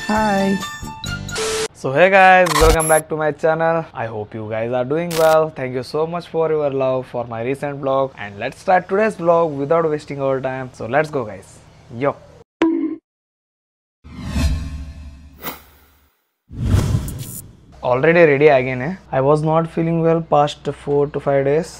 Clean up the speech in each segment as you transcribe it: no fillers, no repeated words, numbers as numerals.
Hi. So hey guys, welcome back to my channel. I hope you guys are doing well. Thank you so much for your love for my recent vlog, and let's start today's vlog without wasting our time. So let's go guys. Yo. Already ready again. I was not feeling well past 4 to 5 days.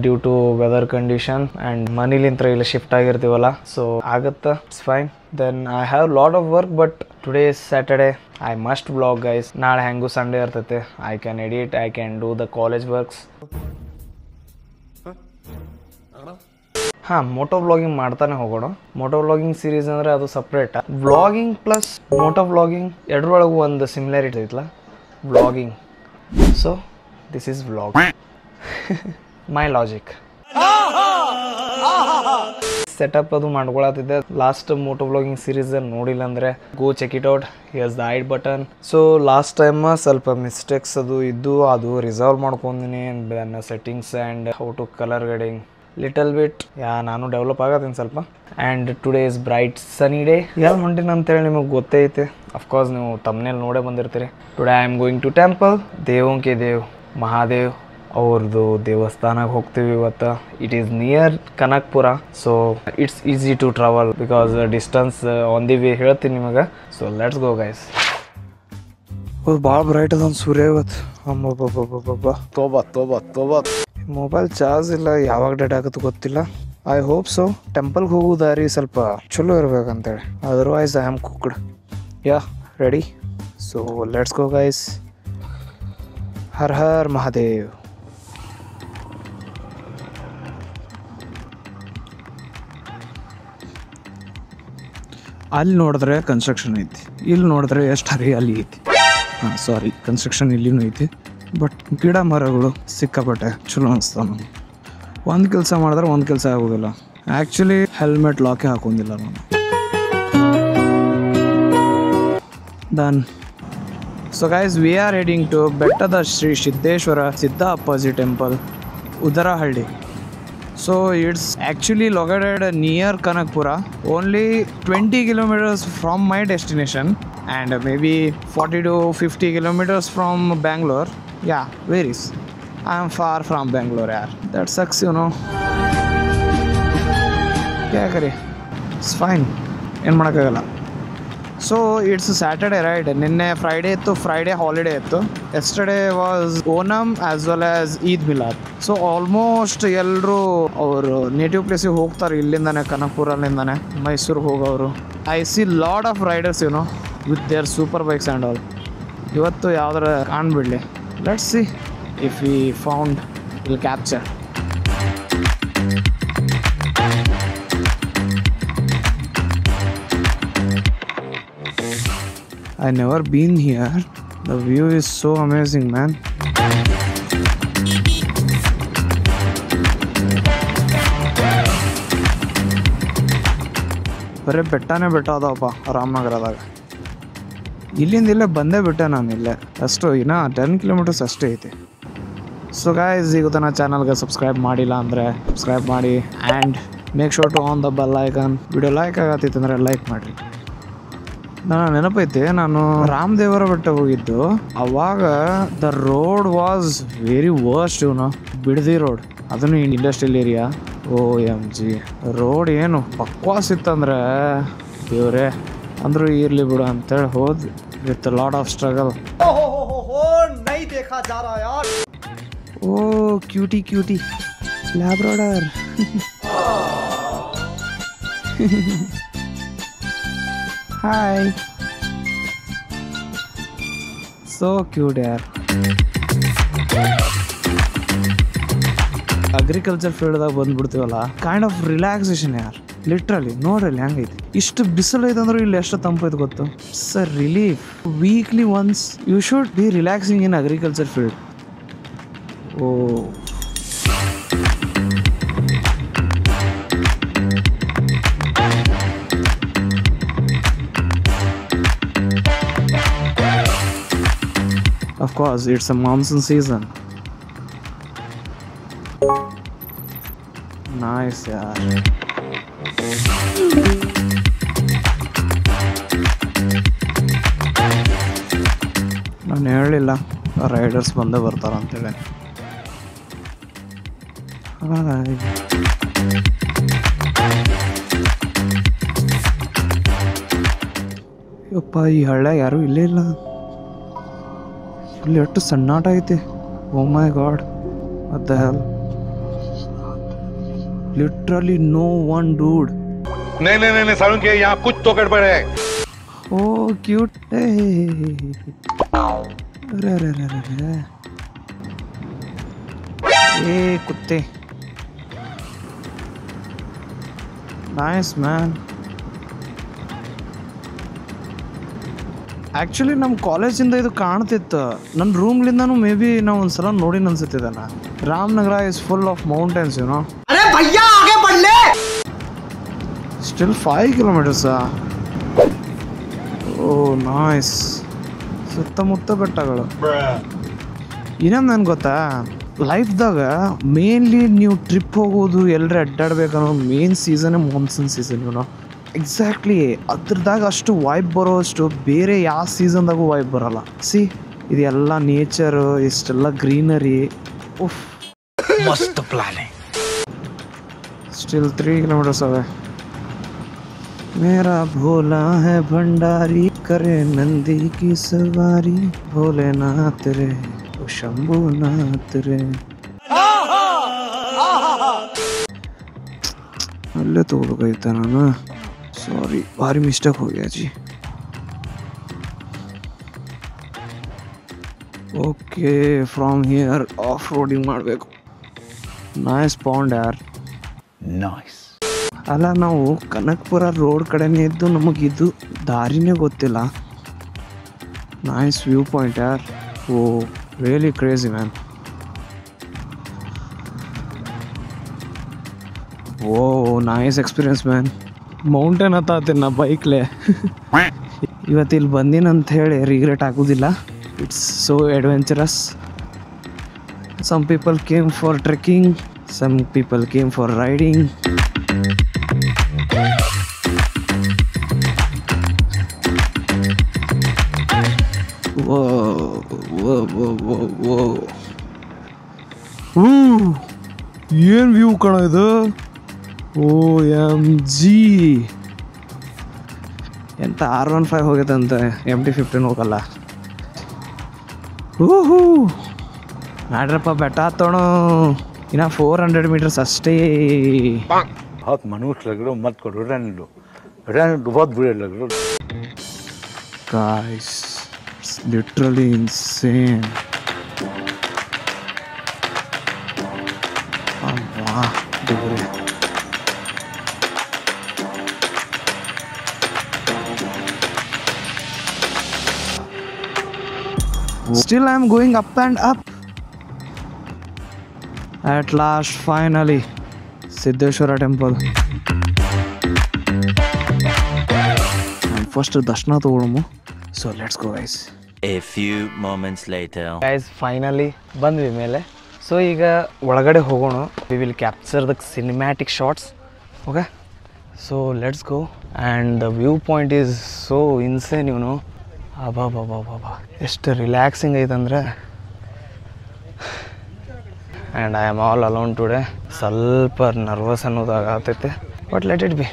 Due to weather condition and money lintra illa shift agirtivala, so agutta, it's fine. Then I have lot of work, but today is Saturday. I must vlog guys. Naale hangu Sunday irtate. I can edit, I can do the college works. Moto vlogging ಮಾಡ್ತಾನೆ ಹೋಗೋಣ. Moto vlogging series ಅಂದರೆ ಅದು separate. Vlogging plus moto vlogging ಎರಡರೊಳಗೂ ಒಂದು similarity ಐತಲ್ಲ, vlogging. So this is vlog. My logic. Setup ಅದು ಮಾಡ್ಕೊಳತ್ತಿದ್ದೆ. Last moto vlogging series ನೋಡಿಲ್ಲ ಅಂದರೆ go check it out. Here's the aid button. So last time ಸ್ವಲ್ಪ ಮಿಸ್ಟೇಕ್ಸ್ ಅದು ಇದ್ದು, ಅದು ರಿಸಾಲ್ವ್ ಮಾಡ್ಕೊಂಡಿನಿ. Then settings and how to colour grading little bit. ನಾನು ಡೆವಲಪ್ ಆಗತ್ತೀನಿ ಸ್ವಲ್ಪ. And today is bright Sunny day. ಎಲ್ಲಿ ಹೊಂಟಿನಿ ಅಂತೇಳಿ ನಿಮಗೆ ಗೊತ್ತೇ ಐತೆ. ಅಫ್ಕೋರ್ಸ್ ನೀವು ತಮ್ಮನೇಲಿ ನೋಡೇ ಬಂದಿರ್ತೀರಿ. Today I am going to temple. ದೇವಂಕೆ ದೇವ್ ಮಹಾದೇವ್ ಅವ್ರದ್ದು ದೇವಸ್ಥಾನಕ್ಕೆ ಹೋಗ್ತೀವಿ ಇವತ್ತು. It is near Kanakapura, so it's easy to travel because distance on the way ಹೇಳ್ತೀನಿ ನಿಮಗೆ. So let's go guys. ಭಾಳ ಬ್ರೈಟ್ ಅದ ಸೂರ್ಯ ಇವತ್ತು. ಅಮ್ಮಬ್ಬಬ್ಬಬ್ಬಬ್ಬ, ತೋಬಾ ತೋಬಾ ತೋಬಾ. ಮೊಬೈಲ್ ಚಾರ್ಜ್ ಇಲ್ಲ, ಯಾವಾಗ ಡೇಟ್ ಆಗುತ್ತೆ ಗೊತ್ತಿಲ್ಲ. ಐ ಹೋಪ್ ಸೊ ಟೆಂಪಲ್ಗೆ ಹೋಗೋ ದಾರಿ ಸ್ವಲ್ಪ ಚಲೋ ಇರ್ಬೇಕಂತೇಳಿ. Otherwise I am cooked. Yeah ready. So let's go guys. Har Har Mahadev. ಅಲ್ಲಿ ನೋಡಿದ್ರೆ ಕನ್ಸ್ಟ್ರಕ್ಷನ್ ಐತಿ, ಇಲ್ಲಿ ನೋಡಿದ್ರೆ ಎಷ್ಟು ಹರಿಯಾಲಿ ಐತಿ. ಸಾರಿ, ಕನ್ಸ್ಟ್ರಕ್ಷನ್ ಇಲ್ಲಿನೂ ಐತಿ, ಬಟ್ ಗಿಡ ಮರಗಳು ಸಿಕ್ಕಾಪಟ್ಟೆ ಚಲೋ ಅನಿಸ್ತಾವ ನನಗೆ. ಒಂದು ಕೆಲಸ ಮಾಡಿದ್ರೆ ಒಂದು ಕೆಲಸ ಆಗೋದಿಲ್ಲ. ಆ್ಯಕ್ಚುಲಿ ಹೆಲ್ಮೆಟ್ ಲಾಕೇ ಹಾಕೋದಿಲ್ಲ ನಾನು. Done. So guys, we are heading to ಬೆಟ್ಟದ Shri Siddeshwara Siddha Appaji temple, Udarahalli. So it's actually located near Kanakpura, only 20 kilometers from my destination and maybe 40 to 50 kilometers from Bangalore. Yeah, varies. I am far from Bangalore, yaar. That sucks, you know. Kya kare? It's fine. ಏನು ಮಾಡೋಕ್ಕಾಗಲ್ಲ. So it's Saturday right. ನಿನ್ನೆ Friday ಇತ್ತು, Friday holiday ಇತ್ತು. Yesterday was Onam as well as Eid Milad. So almost ಎಲ್ಲರೂ ಅವರು native ಪ್ಲೇಸಿಗೆ ಹೋಗ್ತಾರೆ ಇಲ್ಲಿಂದಾನೆ, ಕನಕಪುರಲ್ಲಿಂದಾನೆ ಮೈಸೂರಿಗೆ ಹೋಗೋರು. I see lot of riders you know with their super bikes and all. ಇವತ್ತು ಯಾವ್ದಾರ ಕಾಣ್ಬಿಡಲಿ. Let's see if we found will capture. I never been here. The view is so amazing, man. ಬರೀ ಬೆಟ್ಟನೇ ಬೆಟ್ಟ ಅದಾವಪ್ಪ ರಾಮನಗರದಾಗ. ಇಲ್ಲಿಂದ ಇಲ್ಲೇ ಬಂದೇ ಬಿಟ್ಟೆ ನಾನು. ಇಲ್ಲೇ ಅಷ್ಟು ಇನ್ನೂ 10 ಕಿಲೋಮೀಟರ್ಸ್ ಅಷ್ಟೇ ಐತಿ. ಸೊ ಗಾಯ್ಸ್, ಈಗ ನನ್ನ ಚಾನಲ್ಗೆ ಸಬ್ಸ್ಕ್ರೈಬ್ ಮಾಡಿಲ್ಲ ಅಂದರೆ ಸಬ್ಸ್ಕ್ರೈಬ್ ಮಾಡಿ and make sure to on the bell icon. Video like ಆಗತ್ತೈತೆ ಅಂದರೆ ಲೈಕ್ ಮಾಡಿರಿ. ನಾನು ನೆನಪೈತೆ, ನಾನು ರಾಮದೇವರ ಬೆಟ್ಟ ಹೋಗಿದ್ದು ಅವಾಗ the road was very worst. ಇವನು ಬಿಡದಿ ರೋಡ್, ಅದನ್ನು ಇಂಡಸ್ಟ್ರಿಯಲ್ ಏರಿಯಾ. OMG ರೋಡ್ ಏನು ಬಕ್ವಾಸ್ ಇತ್ತಂದ್ರೆ ದೇವ್ರೆ. ಅಂದರೂ ಇರಲಿ ಬಿಡು ಅಂತೇಳಿ ಹೋದ್ವಿ with lot of struggle. Oh cutie cutie labrador. Hi. So cute yaar. Agriculture ಫೀಲ್ಡ್ದಾಗ ಬಂದ್ಬಿಡ್ತೀವಲ್ಲ, ಕೈಂಡ್ ಆಫ್ ರಿಲ್ಯಾಕ್ಸೇಷನ್ ಯಾರ್. ಲಿಟ್ರಲಿ ನೋಡ್ರಿ ಹೆಂಗೈತಿ. ಇಷ್ಟು ಬಿಸಿಲು ಐತೆ ಅಂದ್ರೆ ಇಲ್ಲಿ ಎಷ್ಟು ತಂಪೈತೆ ಗೊತ್ತು. Sir relief. Weekly once you should be relaxing in agriculture field. Oh of course, it's a monsoon season. Nice, yeah. ಇಲ್ಲ ರೈಡರ್ಸ್ ಬಂದೇ ಬರ್ತಾರ ಅಂತೇಳಿ. ಯಪ್ಪ ಈ ಹಳ್ಳ್ಯಾಗ ಯಾರೂ ಇಲ್ಲೇ ಇಲ್ಲ. ಇಲ್ಲಿ ಎಷ್ಟು ಸಣ್ಣಾಟ ಐತಿ. Oh my god, what the hell. Literally no one dude. नहीं सारुण के यहाँ कुछ तो गड़बड़ है. Oh cute. अरे अरे अरे अरे ये कुत्ते. Nice man. ಆ್ಯಕ್ಚುಲಿ ನಮ್ಮ ಕಾಲೇಜಿಂದ ಇದು ಕಾಣ್ತಿತ್ತು. ನನ್ನ ರೂಮ್ಲಿಂದನೂ ಮೇ ಬಿ ನಾವು ಒಂದ್ಸಲ ನೋಡಿ ಅನ್ಸುತ್ತಿದ್ದಾನ. Ramanagara is full of mountains you know. ಅರೆ ಭಯ್ಯಾ ಆಗೆ ಬಡ್ಲೆ. ಸ್ಟಿಲ್ 5 ಕಿಲೋಮೀಟರ್ಸಾ? ಓ ನೈಸ್. ಸುತ್ತಮುತ್ತ ಬೆಟ್ಟಗಳು. ಇನ್ನೊಂದು ನನ್ಗೆ ಗೊತ್ತಾ, ಲೈಫ್ದಾಗ ಮೇನ್ಲಿ ನೀವು ಟ್ರಿಪ್ ಹೋಗೋದು ಎಲ್ಲರೂ ಅಡ್ಡಾಡ್ಬೇಕನ್ನೋ ಮೇನ್ ಸೀಸನ್ನೇ ಮಾನ್ಸೂನ್ ಸೀಸನ್ ಇವನು. ಎಕ್ಸಾಕ್ಟ್ಲಿ ಅದ್ರದಾಗ ಅಷ್ಟು ವೈಬ್ ಬರೋ ಅಷ್ಟು ಬೇರೆ ಯಾವ ಸೀಸನ್ದಾಗೂ ವೈಬ್ ಬರೋಲ್ಲ. ಇದೆಲ್ಲ ನೇಚರು, ಇಷ್ಟೆಲ್ಲ ಗ್ರೀನರಿ. ಉಫ್, ಮಸ್ತ್ ಪ್ಲಾನಿಂಗ್. ಸ್ಟಿಲ್ 3 ಕಿಲೋಮೀಟರ್ಸ್ ಅವೆ. मेरा भोला है भंडारी करे नंदी की सवारी भोलेनाथ रे ओ शंभुनाथ रे. अल्ले तोड़ಬೇಕಾಗಿತ್ತು ನಾನು. ಸಾರಿ, ಭಾರಿ ಮಿಸ್ಟೇಕ್ हो गया जी. Okay, from here off roading ಮಾಡಬೇಕು. ನೈಸ್ ಪಾಂಡ್ ಯಾರ್. ನೈಸ್. ಅಲ್ಲ, ನಾವು ಕನಕಪುರ ರೋಡ್ ಕಡೆನೇ ಇದ್ದು ನಮಗಿದು ದಾರಿನೇ ಗೊತ್ತಿಲ್ಲ. ನೈಸ್ ವ್ಯೂ ಪಾಯಿಂಟ್ ಯಾರ್. Oh really crazy man. Oh nice experience man. Mountain ಹತ್ತಾತೀನಿ ನಾ ಬೈಕ್ಲೆ. ಇವತ್ತು ಇಲ್ಲಿ ಬಂದಿನಂತ ಹೇಳಿ ರಿಗ್ರೆಟ್ ಆಗೋದಿಲ್ಲ. It's so adventurous. Some people came for trekking, some people came for riding. ಏನು ವ್ಯೂ ಕಣ ಇದು. OMG, ಎಂತ R15 ಹೋಗೈತಂತೆ, MT-15 ಹೋಗಲ್ಲ. ಮಾಡ್ರಪ್ಪ, ಬೆಟ್ಟ ಹತ್ತೋಣ. ಇನ್ನ 400 ಮೀಟರ್ಸ್ ಅಷ್ಟೇ. बहुत मनुष्य लग रहे हो, मत करो, रहने दो, बहुत बुरे लग रहे हो. Guys, it's literally insane. वाह, देख Still I am going up and up. At last, finally, Siddheshwara temple. And first Dashna ತಗೊಳ್ಳೋಣ. So let's go guys. A few moments later. Guys, finally ಬಂದ್ವಿ ಮೇಲೆ. ಸೊ ಈಗ ಒಳಗಡೆ ಹೋಗೋಣ. We will capture the cinematic shots. Okay. So let's go. And the viewpoint is so insane, you know. ಅಬ್ಬಾ ಎಷ್ಟು relaxing ಐತಂದ್ರೆ. And I am all alone today. ಸ್ವಲ್ಪ nervous ಅನ್ನೋದಾಗತೈತೆ, but let it be.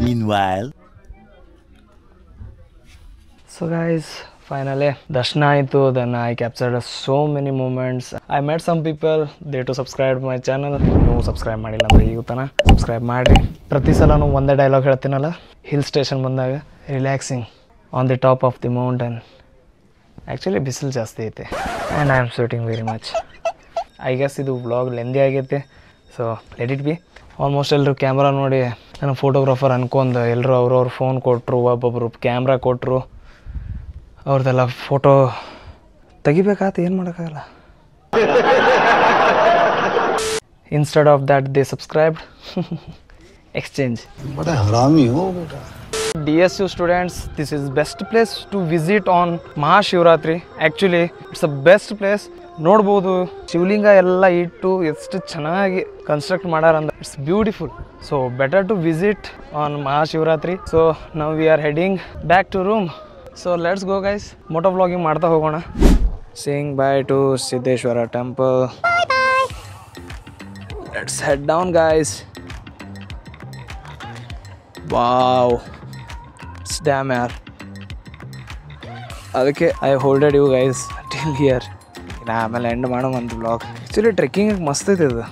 Meanwhile, so guys, finally ದರ್ಶನ ಆಯಿತು. Then I captured so many moments. I met some people they to subscribe my channel. ನೀವು subscribe ಮಾಡಿಲ್ಲ ಅಂದರೆ ಈಗ ತನ subscribe ಮಾಡಿರಿ. ಪ್ರತಿ ಸಲನೂ ಒಂದೇ ಡೈಲಾಗ್ ಹೇಳ್ತೀನಲ್ಲ, ಹಿಲ್ ಸ್ಟೇಷನ್ ಬಂದಾಗ relaxing on the top of the mountain. Actually ಬಿಸಿಲು ಜಾಸ್ತಿ ಐತೆ and I am sweating very much. I guess ಇದು ವ್ಲಾಗ್ ಲೆಂದಿ ಆಗೈತೆ, so let it B. Almost ಎಲ್ಲರೂ ಕ್ಯಾಮ್ರಾ ನೋಡಿ ನಾನು ಫೋಟೋಗ್ರಾಫರ್ ಅನ್ಕೊಂಡು ಎಲ್ಲರೂ ಅವ್ರವ್ರ ಫೋನ್ ಕೊಟ್ಟರು, ಒಬ್ಬೊಬ್ಬರು ಕ್ಯಾಮ್ರಾ ಕೊಟ್ಟರು. ಅವ್ರದ್ದೆಲ್ಲ ಫೋಟೋ ತೆಗಿಬೇಕಾತ, ಏನು ಮಾಡೋಕ್ಕಾಗಲ್ಲ. Instead of that they subscribed. Exchange. DSU students, this is best place to visit on Mahashivratri. Actually it's the best place. ನೋಡ್ಬೋದು ಶಿವಲಿಂಗ ಎಲ್ಲ ಇಟ್ಟು ಎಷ್ಟು ಚೆನ್ನಾಗಿ ಕನ್ಸ್ಟ್ರಕ್ಟ್ ಮಾಡ್ಯಾರ ಅಂದ್ರೆ it's beautiful. So better to visit on Mahashivratri. So ನಾವು we are heading back to room. So let's go guys, moto vlogging ಮಾಡ್ತಾ ಹೋಗೋಣ. Saying bye to Siddeshwara temple. Let's head down guys. Wow, it's damn ಯಾರ್. ಅದಕ್ಕೆ I holded you guys till here. ಆಮೇಲೆ end ಮಾಡೋ ಒಂದು blog. Actually trekking ಮಸ್ತ್ ಐತೆ ಇದು.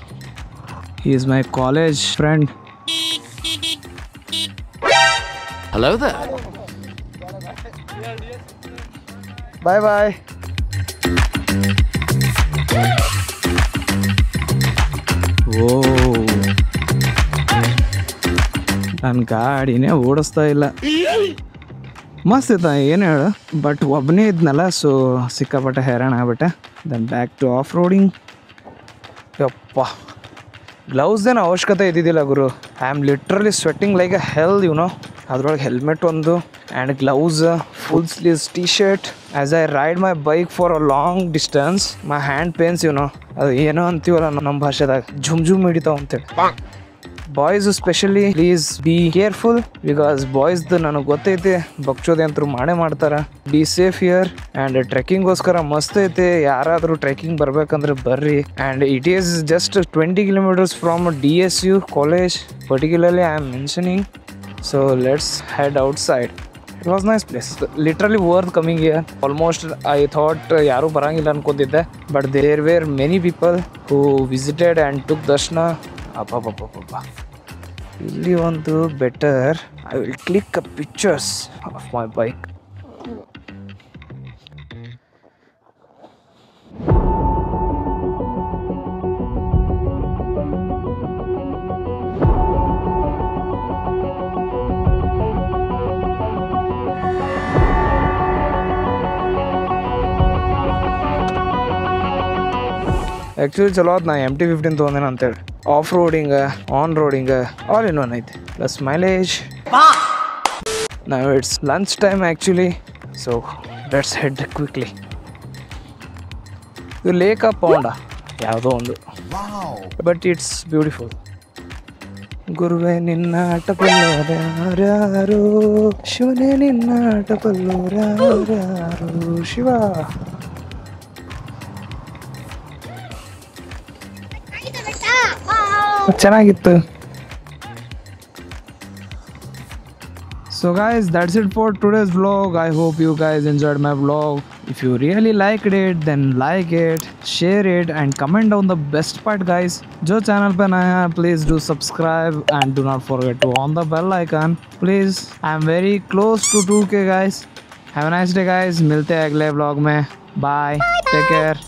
He is my college friend. Hello there. Bye bye. Oh, ನನ್ನ ಗಾಡಿನೇ ಓಡಿಸ್ತಾ ಇಲ್ಲ. ಮಸ್ತ್ ಇತ್ತ, ಏನು ಹೇಳು. ಬಟ್ ಒಬ್ಬನೇ ಇದ್ನಲ್ಲ, ಸೊ ಸಿಕ್ಕಾಪಟ್ಟೆ ಹೈರಾಣ ಆಗ್ಬಿಟ್ಟೆ. Then back to off roading. ಯಪ್ಪ, ಗ್ಲೌಸ್ ಏನು ಅವಶ್ಯಕತೆ ಇದ್ದಿದ್ದಿಲ್ಲ ಗುರು. I am literally sweating like a hell, no. ಅದ್ರೊಳಗೆ ಹೆಲ್ಮೆಟ್ ಒಂದು and gloves, full sleeves T shirt. As I ride my bike for a long distance, my hand pains, no. ಅದು ಏನೋ ಅಂತೀವಲ್ಲ ನಮ್ಮ ಭಾಷೆದಾಗ, ಝುಮ್ ಝುಮ್ ಹಿಡಿತಾವ ಅಂತೇಳಿ. Boys specially please be careful, because ಬಾಯ್ಸ್ದು ನನಗೆ ಗೊತ್ತೈತೆ ಬಕ್ಚೋದೆ ಅಂತೂ ಮಾಡೇ ಮಾಡ್ತಾರೆ. Be safe here. ಆ್ಯಂಡ್ ಟ್ರೆಕ್ಕಿಂಗೋಸ್ಕರ ಮಸ್ತ್ ಐತೆ. ಯಾರಾದರೂ ಟ್ರೆಕ್ಕಿಂಗ್ ಬರ್ಬೇಕಂದ್ರೆ ಬರ್ರಿ. And it is just 20 kilometers from DSU college. Particularly I am mentioning. So let's head outside. It was nice place, literally worth coming here. Almost I thought ಯಾರೂ ಬರೋಂಗಿಲ್ಲ ಅನ್ಕೋತಿದ್ದೆ, but there were many people who visited and took ದರ್ಶನ. ಅಬ್ಬಬ್ಬಬ್ಬಬ್ಬ, ಇಲ್ಲಿ ಒಂದು better. I will click a pictures of my bike. Actually ಚಲೋ ಅದು. ನಾ MT-15 ತೊಗೊಂಡೇನ ಅಂತೇಳಿ. Off ರೋಡಿಂಗ, on roading, all in one ಐತೆ. Plus mileage. ನಾವು it's lunch time actually, so let's head quickly. ಇದು ಲೇಕ್ ಆಫ್ ಪೌಂಡ ಯಾವುದೋ ಒಂದು, ಬಟ್ ಇಟ್ಸ್ ಬ್ಯೂಟಿಫುಲ್. ಗುರುವೇ ನಿನ್ನ ಆಟಪಲ್ಲೋರ್ಯಾರು, ಶಿವನೇ ನಿನ್ನ ಆಟಪಲ್ಲೋರ್ಯಾರು, ಶಿವ. ಚೆನ್ನಾಗಿತ್ತು. So guys, that's it for today's vlog. I hope you guys enjoyed my vlog. If you really liked it, then like it, share it and comment down the best part guys. Jo channel pe naya hai, please do subscribe and do not forget to on the bell icon. Please, I am very close to 2K guys. Have a nice day guys. Milte hain agle vlog mein. Bye. Take care.